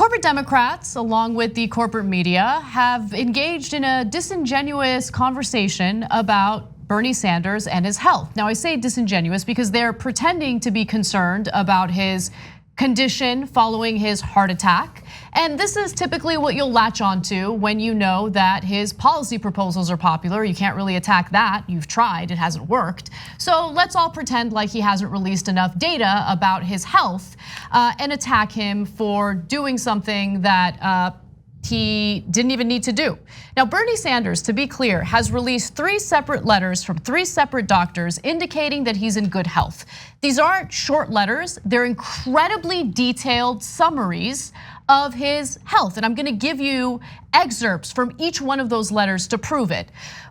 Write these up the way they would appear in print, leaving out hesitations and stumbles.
Corporate Democrats, along with the corporate media, have engaged in a disingenuous conversation about Bernie Sanders and his health. Now, I say disingenuous because they're pretending to be concerned about his condition following his heart attack. And this is typically what you'll latch onto when you know that his policy proposals are popular. You can't really attack that. You've tried, it hasn't worked. So let's all pretend like he hasn't released enough data about his health and attack him for doing something that he didn't even need to do. Now, Bernie Sanders, to be clear, has released 3 separate letters from 3 separate doctors indicating that he's in good health. These aren't short letters, they're incredibly detailed summaries of his health. And I'm gonna give you excerpts from each one of those letters to prove it.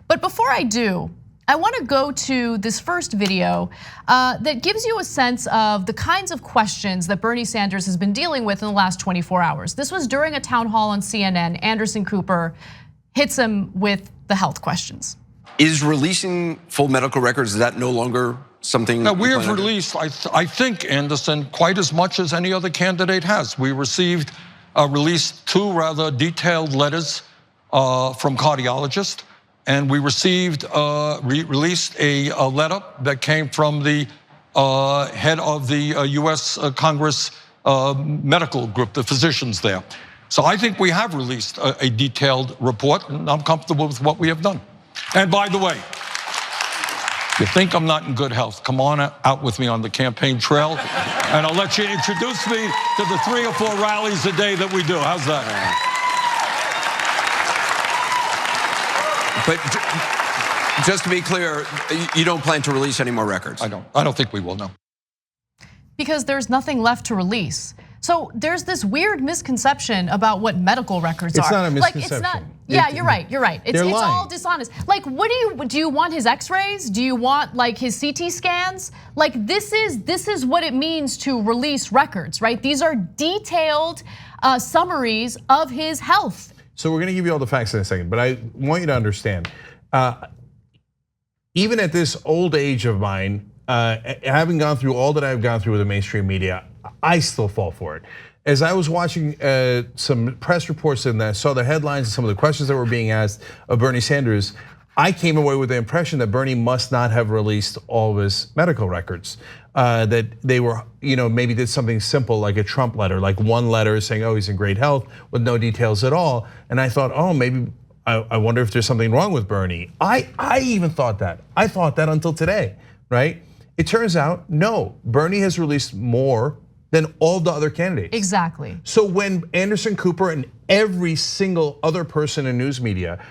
But before I do, I wanna go to this first video that gives you a sense of the kinds of questions that Bernie Sanders has been dealing with in the last 24 hours. This was during a town hall on CNN. Anderson Cooper hits him with the health questions. Is releasing full medical records, is that no longer something? Now, we have released, I think, Anderson, quite as much as any other candidate has. We released 2 rather detailed letters from cardiologists. And we released a letter that came from the head of the US Congress medical group, the physicians there. So I think we have released a detailed report, and I'm comfortable with what we have done. And by the way, you think I'm not in good health, come on out with me on the campaign trail, and I'll let you introduce me to the 3 or 4 rallies a day that we do. How's that? But just to be clear, you don't plan to release any more records? I don't think we will, no. Because there's nothing left to release. So there's this weird misconception about what medical records are. It's not a misconception. Like, it's not, yeah, you're right. It's all dishonest. Like, what do you want his x-rays? Do you want like his CT scans? Like, this is what it means to release records, right? These are detailed summaries of his health. So we're gonna give you all the facts in a second, but I want you to understand, even at this old age of mine, having gone through all that I've gone through with the mainstream media, I still fall for it. As I was watching some press reports and I saw the headlines and some of the questions that were being asked of Bernie Sanders, I came away with the impression that Bernie must not have released all of his medical records. That they were, maybe did something simple like a Trump letter, like one letter saying, oh, he's in great health with no details at all. And I thought, oh, maybe, I wonder if there's something wrong with Bernie. I even thought that. I thought that until today, right? It turns out, no, Bernie has released more than all the other candidates. Exactly. So when Anderson Cooper and every single other person in news media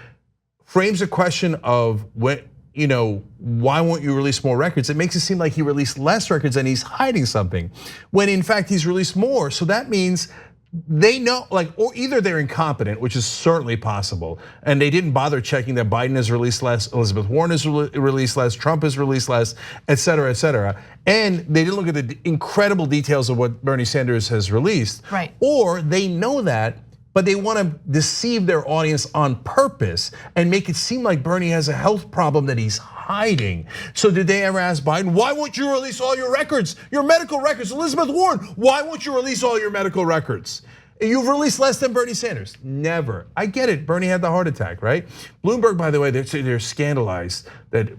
frames a question of what, why won't you release more records? It makes it seem like he released less records and he's hiding something, when in fact he's released more. So that means they know, or either they're incompetent, which is certainly possible, and they didn't bother checking that Biden has released less, Elizabeth Warren has released less, Trump has released less, et cetera, and they didn't look at the incredible details of what Bernie Sanders has released. Right. Or they know that, but they want to deceive their audience on purpose and make it seem like Bernie has a health problem that he's hiding. So did they ever ask Biden, why won't you release all your records, your medical records? Elizabeth Warren, why won't you release all your medical records? You've released less than Bernie Sanders. Never. I get it, Bernie had the heart attack, right? Bloomberg, by the way, they're scandalized that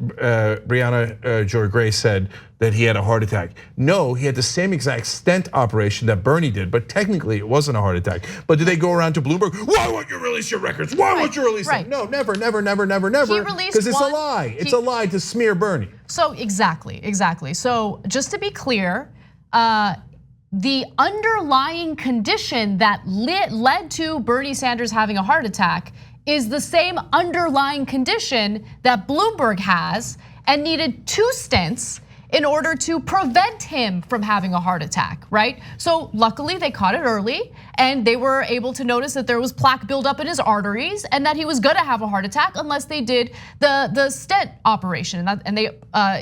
Briahna Gray said that he had a heart attack. No, he had the same exact stent operation that Bernie did, but technically it wasn't a heart attack. But did they go around to Bloomberg, why won't you release your records? Why won't you release them? No, never, because it's a lie. It's a lie to smear Bernie. So exactly. So just to be clear, the underlying condition that led to Bernie Sanders having a heart attack is the same underlying condition that Bloomberg has and needed 2 stents in order to prevent him from having a heart attack, right? So luckily they caught it early and they were able to notice that there was plaque buildup in his arteries and that he was gonna have a heart attack unless they did the stent operation, and they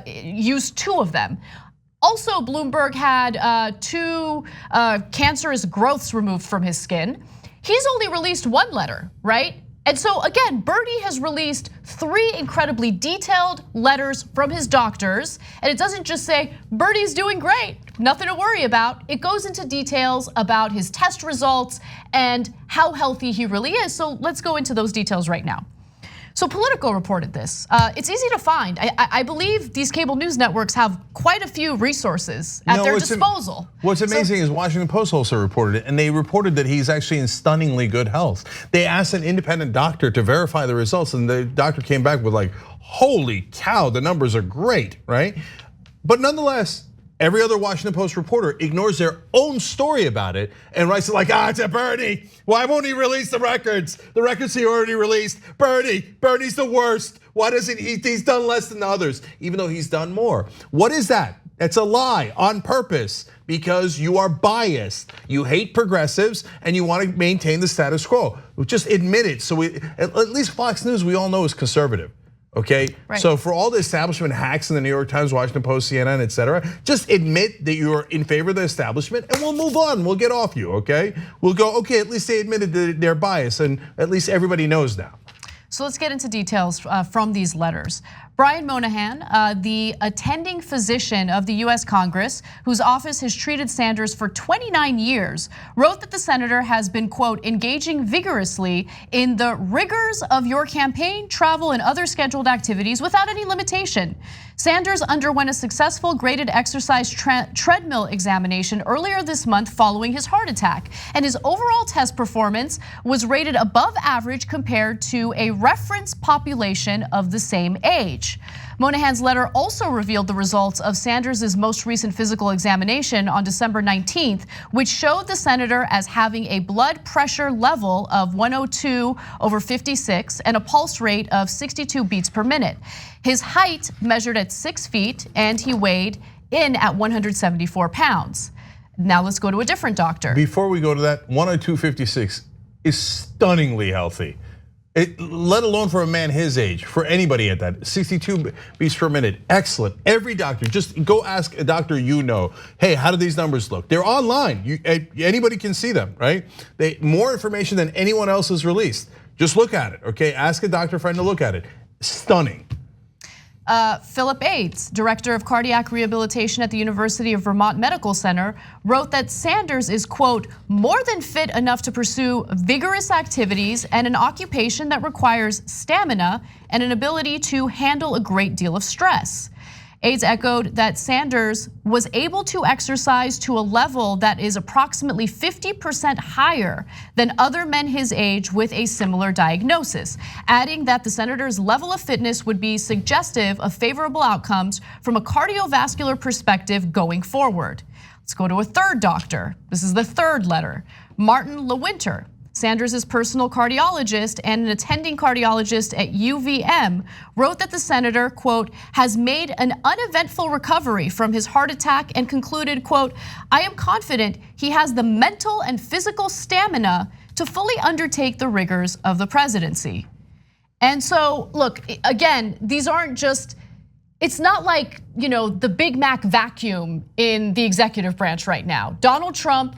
used 2 of them. Also, Bloomberg had 2 cancerous growths removed from his skin. He's only released 1 letter, right? And so again, Bernie has released 3 incredibly detailed letters from his doctors, and it doesn't just say, Bernie's doing great, nothing to worry about. It goes into details about his test results and how healthy he really is. So let's go into those details right now. So Politico reported this. It's easy to find. I believe these cable news networks have quite a few resources at their disposal. What's amazing is Washington Post also reported it, and they reported that he's actually in stunningly good health. They asked an independent doctor to verify the results, and the doctor came back with like, holy cow, the numbers are great, right? But nonetheless, every other Washington Post reporter ignores their own story about it and writes it like, it's a Bernie. Why won't he release the records? The records he already released. Bernie's the worst. Why doesn't he's done less than the others, even though he's done more. What is that? It's a lie on purpose because you are biased. You hate progressives and you want to maintain the status quo. Just admit it. So at least Fox News, we all know is conservative. Okay, right. So for all the establishment hacks in the New York Times, Washington Post, CNN, etc., just admit that you're in favor of the establishment and we'll move on, we'll get off you, okay? We'll go, okay, at least they admitted their bias and at least everybody knows now. So let's get into details from these letters. Brian Moynihan, the attending physician of the US Congress, whose office has treated Sanders for 29 years, wrote that the senator has been, quote, engaging vigorously in the rigors of your campaign, travel, and other scheduled activities without any limitation. Sanders underwent a successful graded exercise treadmill examination earlier this month following his heart attack, and his overall test performance was rated above average compared to a reference population of the same age. Moynihan's letter also revealed the results of Sanders' most recent physical examination on December 19th, which showed the senator as having a blood pressure level of 102/56 and a pulse rate of 62 beats per minute. His height measured at 6 feet and he weighed in at 174 pounds. Now let's go to a different doctor. Before we go to that, 102/56 is stunningly healthy. Let alone for a man his age, for anybody at that, 62 beats per minute, excellent. Every doctor, just go ask a doctor you know, hey, how do these numbers look? They're online, anybody can see them, right? More information than anyone else has released. Just look at it, okay? Ask a doctor friend to look at it, stunning. Philip Aids, director of cardiac rehabilitation at the University of Vermont Medical Center, wrote that Sanders is, quote, more than fit enough to pursue vigorous activities and an occupation that requires stamina and an ability to handle a great deal of stress. Aids echoed that Sanders was able to exercise to a level that is approximately 50% higher than other men his age with a similar diagnosis, adding that the senator's level of fitness would be suggestive of favorable outcomes from a cardiovascular perspective going forward. Let's go to a third doctor. This is the third letter. Martin Lewinter, Sanders' personal cardiologist and an attending cardiologist at UVM, wrote that the senator, quote, has made an uneventful recovery from his heart attack and concluded, quote, I am confident he has the mental and physical stamina to fully undertake the rigors of the presidency. And so, look, again, these aren't just, it's not like, the Big Mac vacuum in the executive branch right now. Donald Trump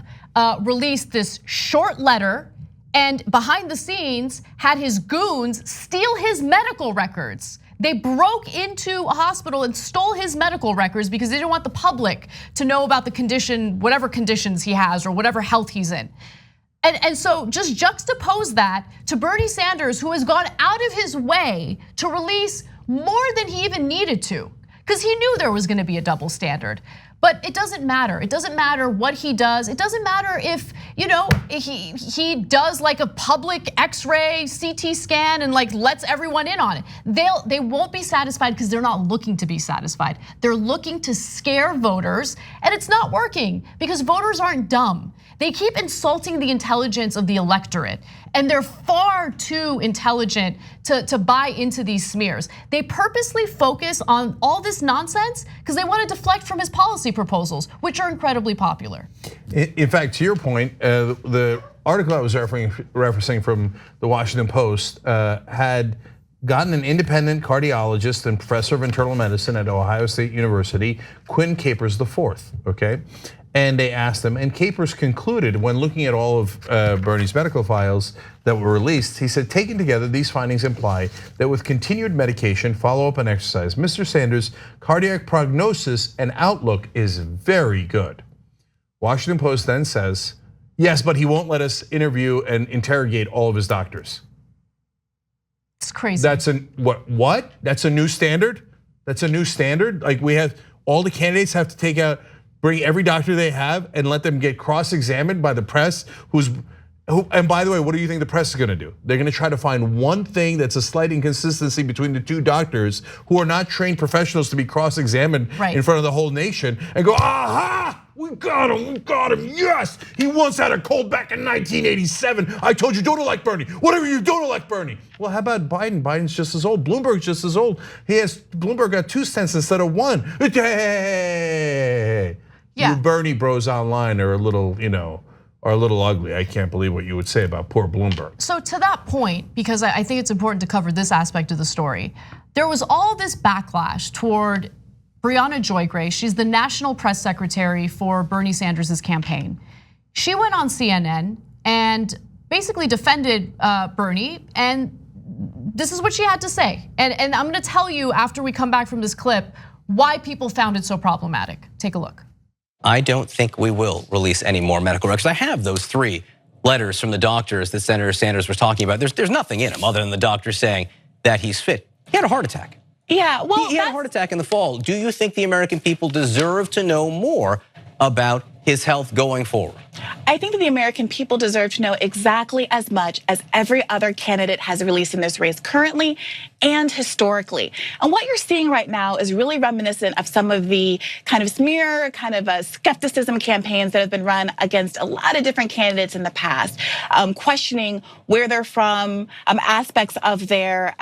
released this short letter and behind the scenes had his goons steal his medical records. They broke into a hospital and stole his medical records because they didn't want the public to know about the condition, whatever conditions he has or whatever health he's in. And so just juxtapose that to Bernie Sanders, who has gone out of his way to release more than he even needed to, because he knew there was gonna be a double standard. But it doesn't matter. It doesn't matter what he does. It doesn't matter if he does like a public X-ray, CT scan, and like lets everyone in on it. They won't be satisfied because they're not looking to be satisfied. They're looking to scare voters, and it's not working because voters aren't dumb. They keep insulting the intelligence of the electorate, and they're far too intelligent to buy into these smears. They purposely focus on all this nonsense because they want to deflect from his policy proposals, which are incredibly popular. In fact, to your point, the article I was referencing from the Washington Post had gotten an independent cardiologist and professor of internal medicine at Ohio State University, Quinn Capers IV, okay? And they asked him, and Capers concluded when looking at all of Bernie's medical files that were released, he said, taken together, these findings imply that with continued medication, follow-up and exercise, Mr. Sanders' cardiac prognosis and outlook is very good. Washington Post then says, Yes, but he won't let us interview and interrogate all of his doctors. It's crazy. That's what? That's a new standard? That's a new standard? Like we have, all the candidates have to bring every doctor they have and let them get cross-examined by the press and by the way, what do you think the press is gonna do? They're gonna try to find one thing that's a slight inconsistency between the two doctors who are not trained professionals to be cross-examined in front of the whole nation and go, aha! We got him, yes! He once had a cold back in 1987. I told you, don't elect Bernie. Whatever you don't elect Bernie. Well, how about Biden? Biden's just as old. Bloomberg's just as old. Bloomberg got 2 stents instead of 1. Hey, you Bernie bros online are a little, are a little ugly. I can't believe what you would say about poor Bloomberg. So to that point, because I think it's important to cover this aspect of the story, there was all this backlash toward Briahna Gray. She's the national press secretary for Bernie Sanders' campaign. She went on CNN and basically defended Bernie, and this is what she had to say. And I'm gonna tell you after we come back from this clip why people found it so problematic. Take a look. I don't think we will release any more medical records. I have those 3 letters from the doctors that Senator Sanders was talking about. There's nothing in them other than the doctor saying that he's fit. He had a heart attack. Yeah, well, he had a heart attack in the fall. Do you think the American people deserve to know more about his health going forward? I think that the American people deserve to know exactly as much as every other candidate has released in this race currently and historically. And what you're seeing right now is really reminiscent of some of the kind of smear, kind of skepticism campaigns that have been run against a lot of different candidates in the past, questioning where they're from, aspects of their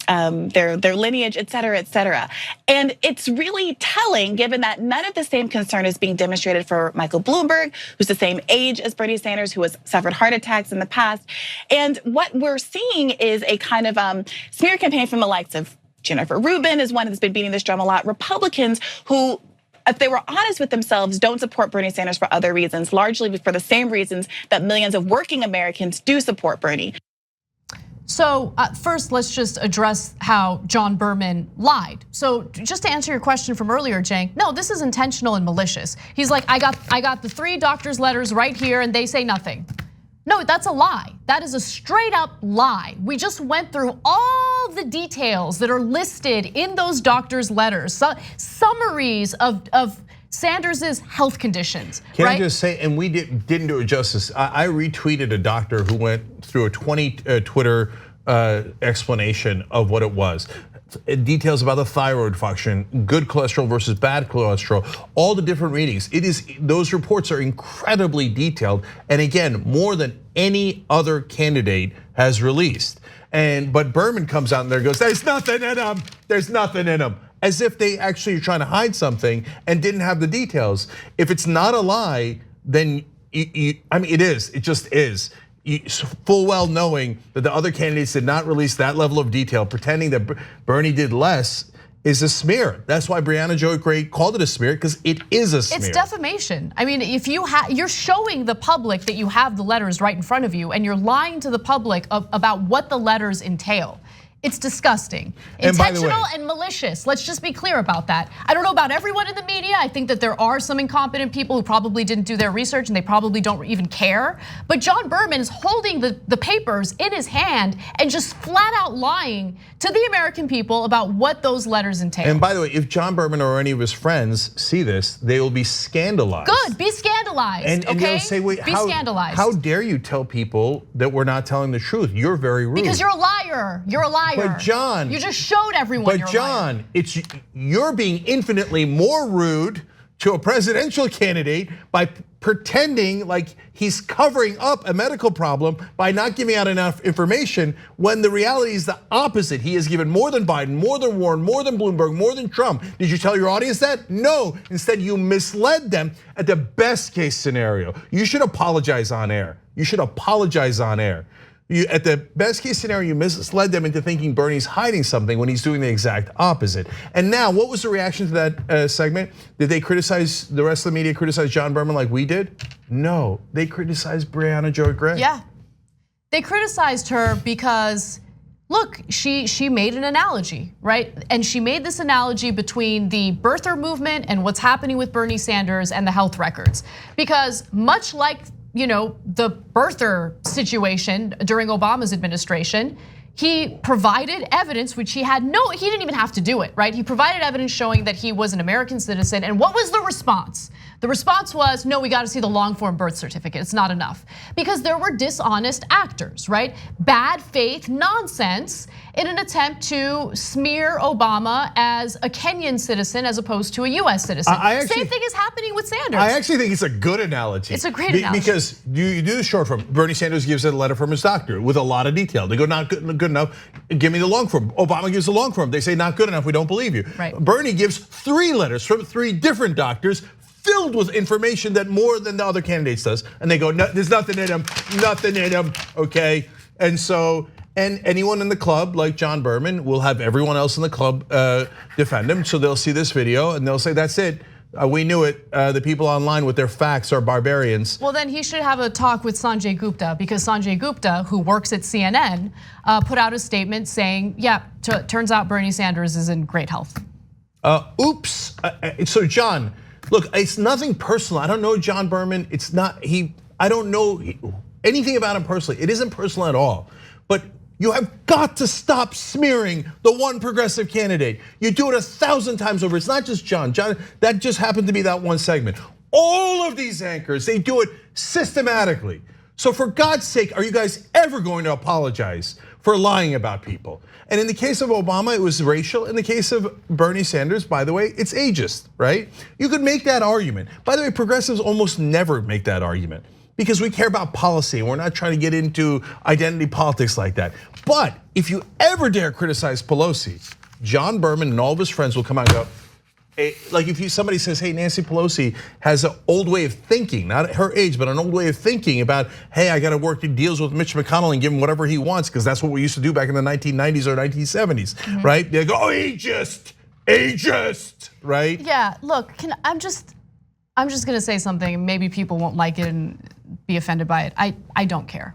lineage, et cetera, et cetera. And it's really telling, given that none of the same concern is being demonstrated for Michael Bloomberg, who's the same age as Bernie Sanders, who has suffered heart attacks in the past. And what we're seeing is a kind of smear campaign from the likes of Jennifer Rubin is one that's been beating this drum a lot. Republicans who, if they were honest with themselves, don't support Bernie Sanders for other reasons, largely for the same reasons that millions of working Americans do support Bernie. So first, let's just address how John Berman lied. So just to answer your question from earlier, Cenk, no, this is intentional and malicious. He's like, I got the 3 doctors' letters right here and they say nothing. No, that's a lie. That is a straight up lie. We just went through all the details that are listed in those doctors' letters, summaries of Sanders's health conditions. Can I just say, and we didn't do it justice. I retweeted a doctor who went through a 20 Twitter explanation of what it was. Details about the thyroid function, good cholesterol versus bad cholesterol, all the different readings. Those reports are incredibly detailed, and again, more than any other candidate has released. But Berman comes out and there goes, there's nothing in them. There's nothing in them. As if they actually are trying to hide something and didn't have the details. If it's not a lie, then I mean, it is. It just is. Full well knowing that the other candidates did not release that level of detail, pretending that Bernie did less, is a smear. That's why Briahna Gray called it a smear, because it is a smear. It's defamation. I mean, if you're showing the public that you have the letters right in front of you, and you're lying to the public about what the letters entail. It's disgusting, intentional and malicious. Let's just be clear about that. I don't know about everyone in the media. I think that there are some incompetent people who probably didn't do their research and they probably don't even care. But John Berman is holding the papers in his hand and just flat out lying to the American people about what those letters entail. And by the way, if John Berman or any of his friends see this, they will be scandalized. Good, be scandalized, and they'll say, wait, scandalized. How dare you tell people that we're not telling the truth? You're very rude. Because you're a liar, you're a liar. But John, you just showed everyone you're a liar. You're being infinitely more rude to a presidential candidate by pretending like he's covering up a medical problem by not giving out enough information, when the reality is the opposite. He has given more than Biden, more than Warren, more than Bloomberg, more than Trump. Did you tell your audience that? No, instead you misled them at the best case scenario. You should apologize on air. You should apologize on air. At the best case scenario, you misled them into thinking Bernie's hiding something when he's doing the exact opposite. And now, what was the reaction to that segment? Did they criticize, the rest of the media criticize John Berman like we did? No, they criticized Briahna Gray. Yeah, they criticized her because, look, she made an analogy, right? And she made this analogy between the birther movement and what's happening with Bernie Sanders and the health records. Because much like the birther situation during Obama's administration. He provided evidence, which he didn't even have to do it, right? He provided evidence showing that he was an American citizen. And what was the response? The response was, no, we got to see the long form birth certificate. It's not enough. Because there were dishonest actors, right? Bad faith nonsense in an attempt to smear Obama as a Kenyan citizen as opposed to a US citizen. Same thing is happening with Sanders. I actually think it's a good analogy. It's a great analogy. Because you do the short form. Bernie Sanders gives a letter from his doctor with a lot of detail. They go, not good enough, give me the long form. Obama gives the long form. They say, not good enough, we don't believe you. Right. Bernie gives 3 letters from 3 different doctors filled with information that more than the other candidates does. And they go, no, there's nothing in him, okay? And so, and anyone in the club, like John Berman, will have everyone else in the club defend him. So they'll see this video and they'll say, that's it. We knew it, the people online with their facts are barbarians. Well, then he should have a talk with Sanjay Gupta, because Sanjay Gupta, who works at CNN, put out a statement saying, yeah, turns out Bernie Sanders is in great health. Oops, so John, look, it's nothing personal. I don't know John Berman, I don't know anything about him personally. It isn't personal at all, but you have got to stop smearing the one progressive candidate. You do it 1,000 times over. It's not just John, that just happened to be that one segment. All of these anchors, they do it systematically. So for God's sake, are you guys ever going to apologize for lying about people? And in the case of Obama, it was racial. In the case of Bernie Sanders, by the way, it's ageist, right? You could make that argument. By the way, progressives almost never make that argument, because we care about policy and we're not trying to get into identity politics like that. But if you ever dare criticize Pelosi, John Berman and all of his friends will come out and go, like if somebody says, hey, Nancy Pelosi has an old way of thinking, not at her age, but an old way of thinking about, hey, I got to work deals with Mitch McConnell and give him whatever he wants, because that's what we used to do back in the 1990s or 1970s, right? They go, oh, ageist, right? Yeah, look, I'm just gonna say something, maybe people won't like it and be offended by it. I don't care.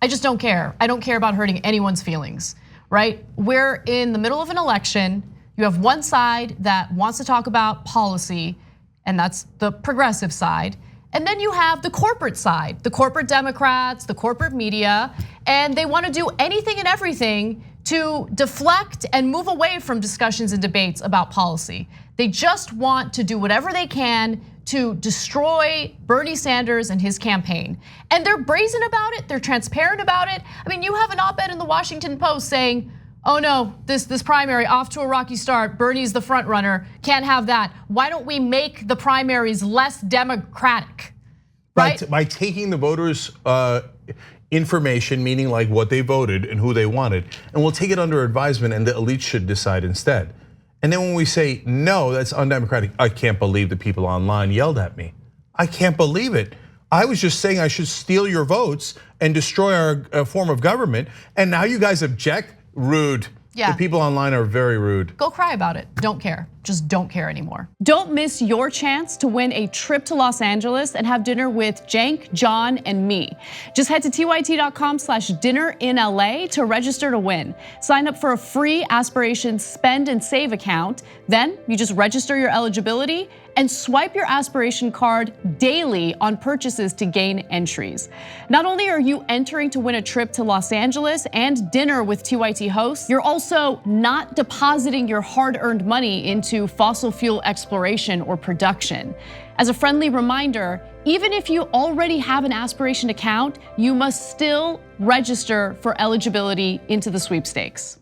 I just don't care. I don't care about hurting anyone's feelings, right? We're in the middle of an election. You have one side that wants to talk about policy, and that's the progressive side. And then you have the corporate side, the corporate Democrats, the corporate media, and they want to do anything and everything to deflect and move away from discussions and debates about policy. They just want to do whatever they can to destroy Bernie Sanders and his campaign. And they're brazen about it, they're transparent about it. I mean, you have an op-ed in the Washington Post saying, oh no, this primary off to a rocky start, Bernie's the front runner, can't have that. Why don't we make the primaries less democratic, right? By taking the voters' information, meaning like what they voted and who they wanted, and we'll take it under advisement and the elite should decide instead. And then when we say, no, that's undemocratic, I can't believe the people online yelled at me. I can't believe it. I was just saying I should steal your votes and destroy our form of government, and now you guys object? Rude. Yeah. The people online are very rude. Go cry about it. Don't care. Just don't care anymore. Don't miss your chance to win a trip to Los Angeles and have dinner with Cenk, John, and me. Just head to tyt.com/dinnerinla to register to win. Sign up for a free Aspiration spend and save account. Then you just register your eligibility and swipe your Aspiration card daily on purchases to gain entries. Not only are you entering to win a trip to Los Angeles and dinner with TYT hosts, you're also not depositing your hard-earned money into fossil fuel exploration or production. As a friendly reminder, even if you already have an Aspiration account, you must still register for eligibility into the sweepstakes.